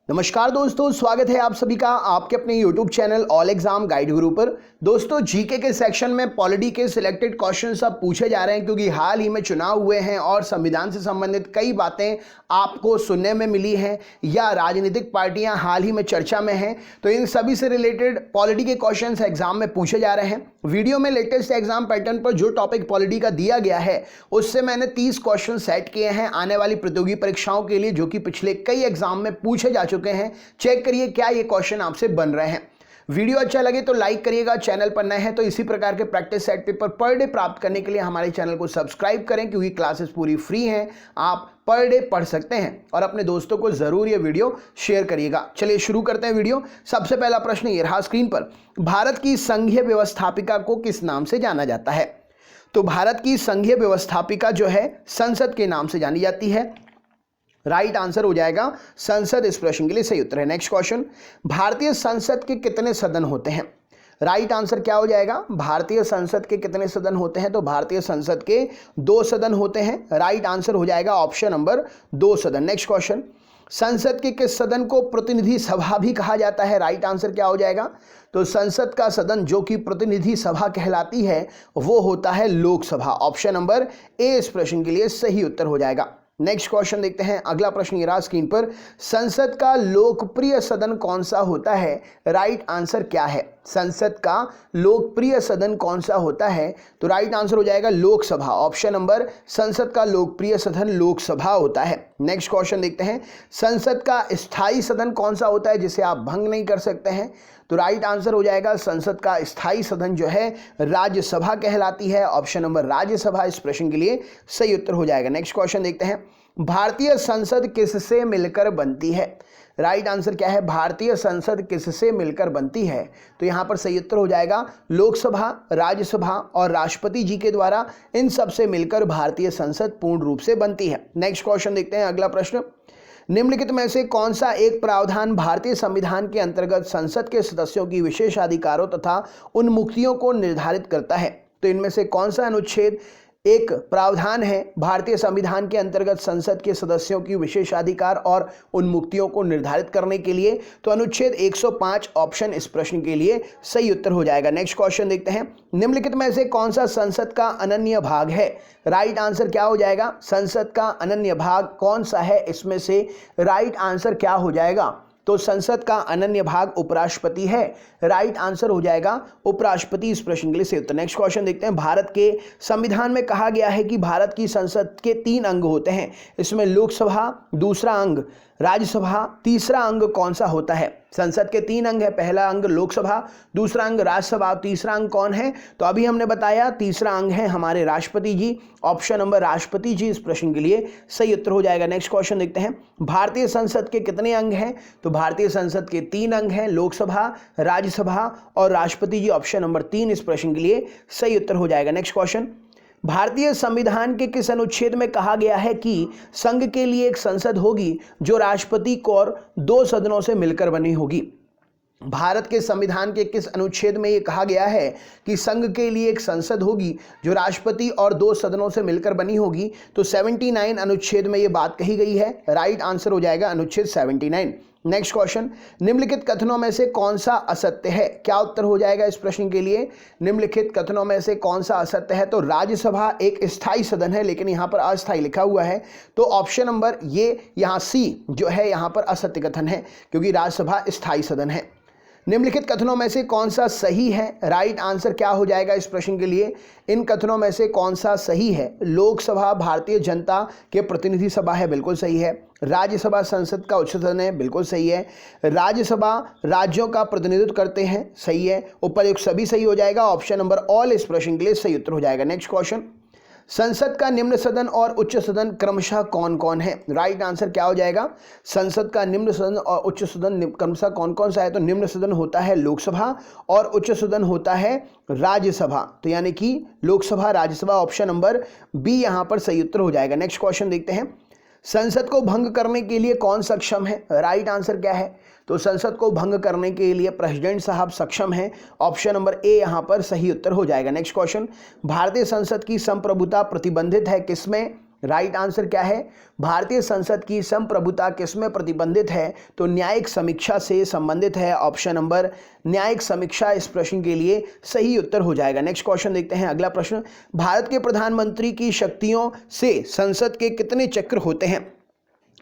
नमस्कार दोस्तों, स्वागत है आप सभी का आपके अपने YouTube channel all exam guide गुरु पर। दोस्तों, जीके के सेक्शन में पॉलिटी के सिलेक्टेड क्वेश्चंस अब पूछे जा रहे हैं क्योंकि हाल ही में चुनाव हुए हैं और संविधान से संबंधित कई बातें आपको सुनने में मिली हैं या राजनीतिक पार्टियां हाल ही में चर्चा में हैं, तो इन सभी से रिलेटेड पॉलिटी के क्वेश्चंस एग्जाम में पूछे जा रहे हैं। वीडियो में लेटेस्ट एग्जाम पैटर्न पर जो टॉपिक पॉलिटी का दिया गया है उससे मैंने 30 क्वेश्चन सेट किए हैं आने वाली प्रतियोगी परीक्षाओं के लिए, जो कि पिछले कई एग्जाम में पूछे जा चुके हैं। चेक करिए क्या ये क्वेश्चन आपसे बन रहे हैं। वीडियो अच्छा लगे तो लाइक करिएगा, चैनल पर नए हैं तो इसी प्रकार के practice set paper per day प्राप्त करने के लिए हमारे चैनल को सब्सक्राइब करें क्योंकि क्लासेस पूरी फ्री हैं, आप पर डे पढ़ सकते हैं। और अपने दोस्तों को जरूर ये वीडियो शेयर करिएगा। चलिए शुरू करते हैं वीडियो। सबसे पहला प्रश्न ये रहा स्क्रीन पर, भारत की संघीय व्यवस्थापिका को किस नाम से जाना जाता है? तो भारत की संघीय व्यवस्थापिका जो है संसद के नाम से जानी जाती है। राइट आंसर हो जाएगा संसद, इस प्रश्न के लिए सही उत्तर है। नेक्स्ट क्वेश्चन, भारतीय संसद के कितने सदन होते हैं? राइट आंसर क्या हो जाएगा? भारतीय संसद के कितने सदन होते हैं? तो भारतीय संसद के 2 सदन होते हैं। राइट आंसर हो जाएगा ऑप्शन नंबर 2 सदन। नेक्स्ट क्वेश्चन, संसद के किस सदन को प्रतिनिधि सभा भी कहा जाता है? राइट आंसर क्या हो जाएगा? तो संसद का सदन जो कि प्रतिनिधि सभा कहलाती है वो होता है लोकसभा। ऑप्शन नंबर ए इस प्रश्न के लिए सही उत्तर हो जाएगा। नेक्स्ट क्वेश्चन देखते हैं। अगला प्रश्न ये रहा स्क्रीन पर, संसद का लोकप्रिय सदन कौन सा होता है? राइट आंसर क्या है? संसद का लोकप्रिय सदन कौन सा होता है? तो राइट आंसर हो जाएगा लोकसभा। ऑप्शन नंबर, संसद का लोकप्रिय सदन लोकसभा होता है। नेक्स्ट क्वेश्चन देखते हैं, संसद का स्थायी सदन कौन सा होता है जिसे आप भंग नहीं कर सकते हैं? तो राइट आंसर हो जाएगा संसद का स्थायी सदन जो है राज्यसभा कहलाती है। ऑप्शन नंबर राज्यसभा इस प्रश्न के लिए सही उत्तर हो जाएगा। नेक्स्ट क्वेश्चन देखते हैं, भारतीय संसद किससे मिलकर बनती है? राइट आंसर क्या है? भारतीय संसद किससे मिलकर बनती है? तो यहां पर सही उत्तर हो जाएगा लोकसभा, राज्यसभा और राष्ट्रपति जी के द्वारा, इन सब से मिलकर भारतीय संसद पूर्ण रूप से बनती है। नेक्स्ट क्वेश्चन देखते हैं। अगला प्रश्न, निम्नलिखित में से कौन सा एक प्रावधान भारतीय संविधान के अंतर्गत संसद के सदस्यों की विशेषाधिकारों तथा उन्मुक्तियों को निर्धारित करता है? तो इनमें से कौन सा अनुच्छेद एक प्रावधान है भारतीय संविधान के अंतर्गत संसद के सदस्यों की विशेषाधिकार और उन्मुक्तियों को निर्धारित करने के लिए? तो अनुच्छेद 105 ऑप्शन इस प्रश्न के लिए सही उत्तर हो जाएगा। नेक्स्ट क्वेश्चन देखते हैं, निम्नलिखित में से कौन सा संसद का अनन्य भाग है? राइट आंसर क्या हो जाएगा? संसद का अनन्य भाग कौन सा है इसमें से? राइट आंसर क्या हो जाएगा? तो संसद का अनन्य भाग उपराष्ट्रपति है। राइट आंसर हो जाएगा उपराष्ट्रपति इस प्रश्न के लिए सही उत्तर। नेक्स्ट क्वेश्चन देखते हैं, भारत के संविधान में कहा गया है कि भारत की संसद के 3 अंग होते हैं। इसमें लोकसभा, दूसरा अंग राज्यसभा, तीसरा अंग कौन सा होता है? संसद के 3 अंग है, पहला अंग लोकसभा, दूसरा अंग राज्यसभा, तीसरा अंग कौन है? तो अभी हमने बताया तीसरा अंग है हमारे राष्ट्रपति जी। ऑप्शन नंबर राष्ट्रपति जी इस प्रश्न के लिए सही उत्तर हो जाएगा। नेक्स्ट क्वेश्चन देखते हैं, भारतीय संसद के कितने अंग हैं? तो भारतीय संसद के 3 अंग हैं, लोकसभा, राज्यसभा और राष्ट्रपति जी। ऑप्शन नंबर 3 इस प्रश्न के लिए सही उत्तर हो जाएगा। नेक्स्ट क्वेश्चन, भारतीय संविधान के किस अनुच्छेद में कहा गया है कि संघ के लिए एक संसद होगी जो राष्ट्रपति और 2 सदनों से मिलकर बनी होगी? भारत के संविधान के किस अनुच्छेद में यह कहा गया है कि संघ के लिए एक संसद होगी जो राष्ट्रपति और 2 सदनों से मिलकर बनी होगी? तो 79 अनुच्छेद में यह बात कही गई है। राइट आंसर हो जाएगा अनुच्छेद 79। नेक्स्ट क्वेश्चन, निम्नलिखित कथनों में से कौन सा असत्य है? क्या उत्तर हो जाएगा इस प्रश्न के लिए? निम्नलिखित कथनों में से कौन सा असत्य है? तो राज्यसभा एक स्थायी सदन है, लेकिन यहां पर अस्थायी लिखा हुआ है, तो ऑप्शन नंबर ये यहां सी जो है यहां पर असत्य कथन है क्योंकि राज्यसभा स्थायी सदन है। निम्नलिखित कथनों में से कौन सा सही है? राइट आंसर क्या हो जाएगा इस प्रश्न के लिए? इन कथनों में से कौन सा सही है? लोकसभा भारतीय जनता के प्रतिनिधि सभा है, बिल्कुल सही है। राज्यसभा संसद का उच्च सदन है, बिल्कुल सही है। राज्यसभा राज्यों का प्रतिनिधित्व करते हैं, सही है। उपयुक्त सभी सही हो जाएगा। ऑप्शन नंबर ऑल इस प्रश्न के लिए सही उत्तर हो जाएगा। नेक्स्ट क्वेश्चन, संसद का निम्न सदन और उच्च सदन क्रमशः कौन कौन है? राइट आंसर क्या हो जाएगा? संसद का निम्न सदन और उच्च सदन क्रमशः कौन कौन सा है? तो निम्न सदन होता है लोकसभा और उच्च सदन होता है राज्यसभा। तो यानी कि Lok Sabha, Rajya Sabha, option number B यहां पर सही उत्तर हो जाएगा। नेक्स्ट क्वेश्चन देखते हैं, संसद को भंग करने के लिए कौन सक्षम है? राइट आंसर क्या है? तो संसद को भंग करने के लिए प्रेसिडेंट साहब सक्षम हैं। ऑप्शन नंबर ए यहां पर सही उत्तर हो जाएगा। नेक्स्ट क्वेश्चन, भारतीय संसद की संप्रभुता प्रतिबंधित है किसमें? राइट आंसर क्या है? भारतीय संसद की संप्रभुता किसमें प्रतिबंधित है? तो न्यायिक समीक्षा से संबंधित है। ऑप्शन नंबर न्यायिक समीक्षा इस प्रश्न के लिए सही उत्तर हो जाएगा। नेक्स्ट क्वेश्चन देखते हैं। अगला प्रश्न, भारत के प्रधानमंत्री की शक्तियों से संसद के कितने चक्र होते हैं?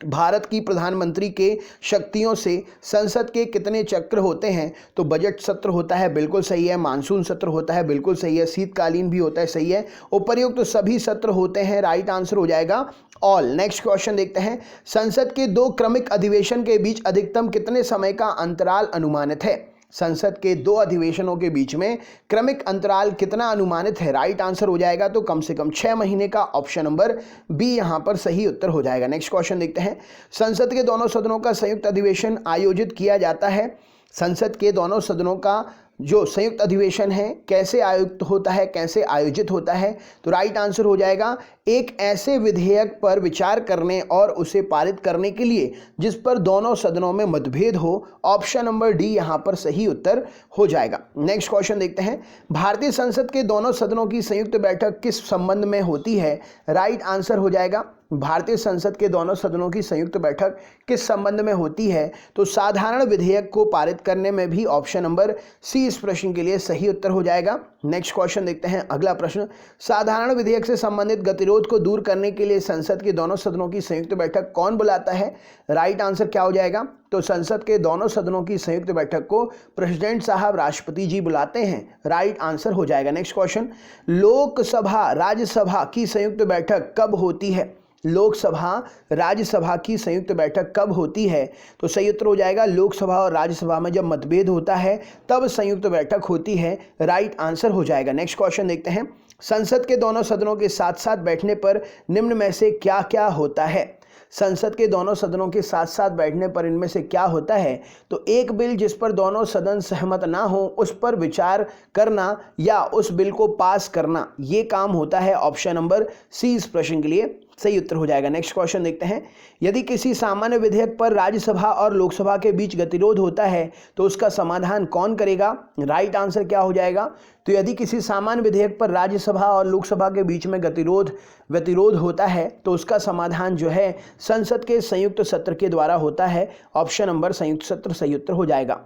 भारत की प्रधानमंत्री के शक्तियों से संसद के कितने चक्र होते हैं? तो बजट सत्र होता है, बिल्कुल सही है। मानसून सत्र होता है, बिल्कुल सही है। शीतकालीन भी होता है, सही है। उपर्युक्त तो सभी सत्र होते हैं, राइट आंसर हो जाएगा ऑल। नेक्स्ट क्वेश्चन देखते हैं। संसद के 2 क्रमिक अधिवेशन के बीच अधिकतम कितने समय का अंतराल अनुमानित है? संसद के 2 अधिवेशनों के बीच में क्रमिक अंतराल कितना अनुमानित है? राइट आंसर हो जाएगा तो कम से कम 6 महीने का। ऑप्शन नंबर बी यहां पर सही उत्तर हो जाएगा। नेक्स्ट क्वेश्चन देखते हैं। संसद के दोनों सदनों का संयुक्त अधिवेशन आयोजित किया जाता है। संसद के दोनों सदनों का जो संयुक्त अधिवेशन है कैसे आयोजित होता है? तो राइट आंसर हो जाएगा एक ऐसे विधेयक पर विचार करने और उसे पारित करने के लिए जिस पर दोनों सदनों में मतभेद हो। ऑप्शन नंबर डी यहां पर सही उत्तर हो जाएगा। नेक्स्ट क्वेश्चन देखते हैं। भारतीय संसद के दोनों सदनों की संयुक्त बैठक किस संबंध में होती है? राइट आंसर हो जाएगा भारतीय संसद के दोनों सदनों की संयुक्त बैठक किस संबंध में होती है? तो साधारण विधेयक को पारित करने में भी। ऑप्शन नंबर सी इस प्रश्न के लिए सही उत्तर हो जाएगा। नेक्स्ट क्वेश्चन देखते हैं। अगला प्रश्न, साधारण विधेयक से संबंधित गतिरोध को दूर करने के लिए संसद के दोनों सदनों की संयुक्त बैठक कौन बुलाता है? राइट आंसर क्या हो जाएगा? तो संसद के दोनों सदनों की संयुक्त बैठक को प्रेसिडेंट साहब राष्ट्रपति जी बुलाते हैं। राइट आंसर हो जाएगा। नेक्स्ट क्वेश्चन, लोकसभा राज्यसभा की संयुक्त बैठक कब होती है? लोकसभा राज्यसभा की संयुक्त बैठक कब होती है? तो सही उत्तर हो जाएगा लोकसभा और राज्यसभा में जब मतभेद होता है तब संयुक्त बैठक होती है। राइट आंसर हो जाएगा। नेक्स्ट क्वेश्चन देखते हैं। संसद के दोनों सदनों के साथ साथ बैठने पर निम्न में से क्या क्या होता है? संसद के दोनों सदनों के साथ साथ बैठने पर इनमें से क्या होता है? तो एक बिल जिस पर दोनों सदन सहमत ना हो उस पर विचार करना या उस बिल को पास करना, ये काम होता है। ऑप्शन नंबर सी इस प्रश्न के लिए सही उत्तर हो जाएगा। नेक्स्ट क्वेश्चन देखते हैं। यदि किसी सामान्य विधेयक पर राज्यसभा और लोकसभा के बीच गतिरोध होता है तो उसका समाधान कौन करेगा? राइट आंसर क्या हो जाएगा? तो यदि किसी सामान्य विधेयक पर राज्यसभा और लोकसभा के बीच में गतिरोध होता है तो उसका समाधान जो है संसद के संयुक्त सत्र के द्वारा होता है। ऑप्शन नंबर संयुक्त सत्र सही उत्तर हो जाएगा।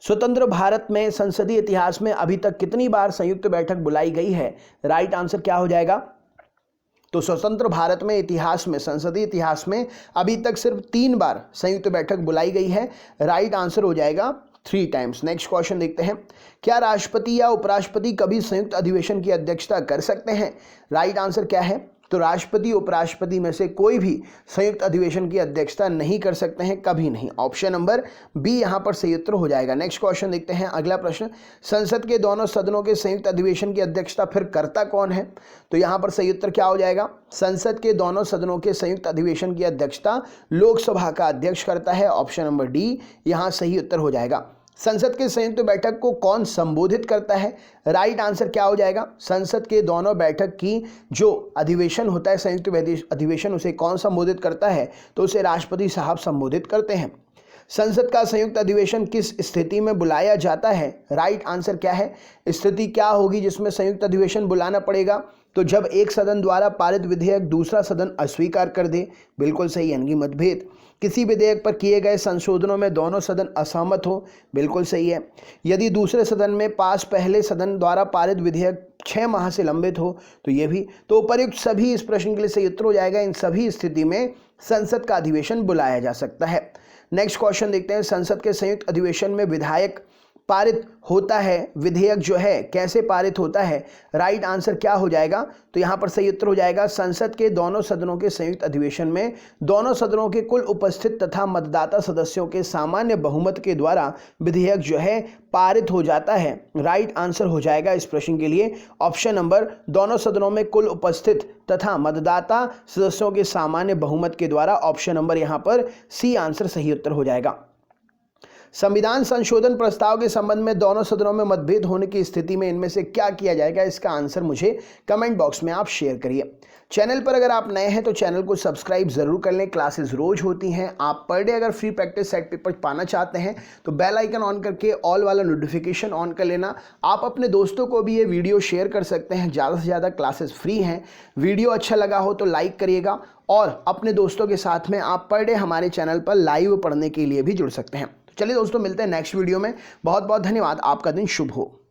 स्वतंत्र भारत में संसदीय इतिहास में अभी तक कितनी बार संयुक्त बैठक बुलाई गई है? राइट आंसर क्या हो जाएगा? तो स्वतंत्र भारत में संसदीय इतिहास में अभी तक सिर्फ 3 बार संयुक्त बैठक बुलाई गई है। राइट आंसर हो जाएगा 3 टाइम्स। नेक्स्ट क्वेश्चन देखते हैं। क्या राष्ट्रपति या उपराष्ट्रपति कभी संयुक्त अधिवेशन की अध्यक्षता कर सकते हैं? राइट आंसर क्या है? तो राष्ट्रपति उपराष्ट्रपति में से कोई भी संयुक्त अधिवेशन की अध्यक्षता नहीं कर सकते हैं, कभी नहीं। ऑप्शन नंबर बी यहां पर सही उत्तर हो जाएगा। नेक्स्ट क्वेश्चन देखते हैं। अगला प्रश्न, संसद के दोनों सदनों के संयुक्त अधिवेशन की अध्यक्षता फिर करता कौन है? तो यहां पर सही उत्तर क्या हो जाएगा? संसद के दोनों सदनों के संयुक्त अधिवेशन की अध्यक्षता लोकसभा का अध्यक्ष करता है। ऑप्शन नंबर डी यहां सही उत्तर हो जाएगा। संसद के संयुक्त बैठक को कौन संबोधित करता है? राइट आंसर क्या हो जाएगा? संसद के दोनों बैठक की जो अधिवेशन होता है संयुक्त अधिवेशन, उसे कौन संबोधित करता है? तो उसे राष्ट्रपति साहब संबोधित करते हैं। संसद का संयुक्त अधिवेशन किस स्थिति में बुलाया जाता है? राइट आंसर क्या है? स्थिति क्या होगी जिसमें संयुक्त अधिवेशन बुलाना पड़ेगा? तो जब एक सदन द्वारा पारित विधेयक दूसरा सदन अस्वीकार कर दे, बिल्कुल सही, यानी मतभेद। किसी विधेयक पर किए गए संशोधनों में दोनों सदन असहमत हो, बिल्कुल सही है। यदि दूसरे सदन में पास पहले सदन द्वारा पारित विधेयक 6 माह से लंबित हो, तो ये भी। तो उपर्युक्त सभी इस प्रश्न के लिए सही उत्तर हो जाएगा। इन सभी स्थिति में संसद का अधिवेशन बुलाया जा सकता है। नेक्स्ट क्वेश्चन देखते हैं। संसद के संयुक्त अधिवेशन में विधेयक पारित होता है, विधेयक जो है कैसे पारित होता है? राइट आंसर क्या हो जाएगा? तो यहां पर सही उत्तर हो जाएगा संसद के दोनों सदनों के संयुक्त अधिवेशन में दोनों सदनों के कुल उपस्थित तथा मतदाता सदस्यों के सामान्य बहुमत के द्वारा विधेयक जो है पारित हो जाता है। राइट आंसर हो जाएगा इस प्रश्न के लिए ऑप्शन नंबर, दोनों सदनों में कुल उपस्थित तथा मतदाता सदस्यों के सामान्य बहुमत के द्वारा। ऑप्शन नंबर यहां पर सी आंसर सही उत्तर हो जाएगा। संविधान संशोधन प्रस्ताव के संबंध में दोनों सदनों में मतभेद होने की स्थिति में इनमें से क्या किया जाएगा, इसका आंसर मुझे कमेंट बॉक्स में आप शेयर करिए। चैनल पर अगर आप नए हैं तो चैनल को सब्सक्राइब जरूर कर लें। क्लासेस रोज होती हैं। आप पर डे अगर फ्री प्रैक्टिस सेट पेपर पाना चाहते हैं तो बेल आइकन ऑन करके ऑल वाला नोटिफिकेशन ऑन कर लेना। आप अपने दोस्तों को भी ये वीडियो शेयर कर सकते हैं। ज़्यादा से ज़्यादा क्लासेस फ्री हैं। वीडियो अच्छा लगा हो तो लाइक करिएगा और अपने दोस्तों के साथ में आप पर डे हमारे चैनल पर लाइव पढ़ने के लिए भी जुड़ सकते हैं। चलिए दोस्तों, मिलते हैं नेक्स्ट वीडियो में। बहुत बहुत धन्यवाद। आपका दिन शुभ हो।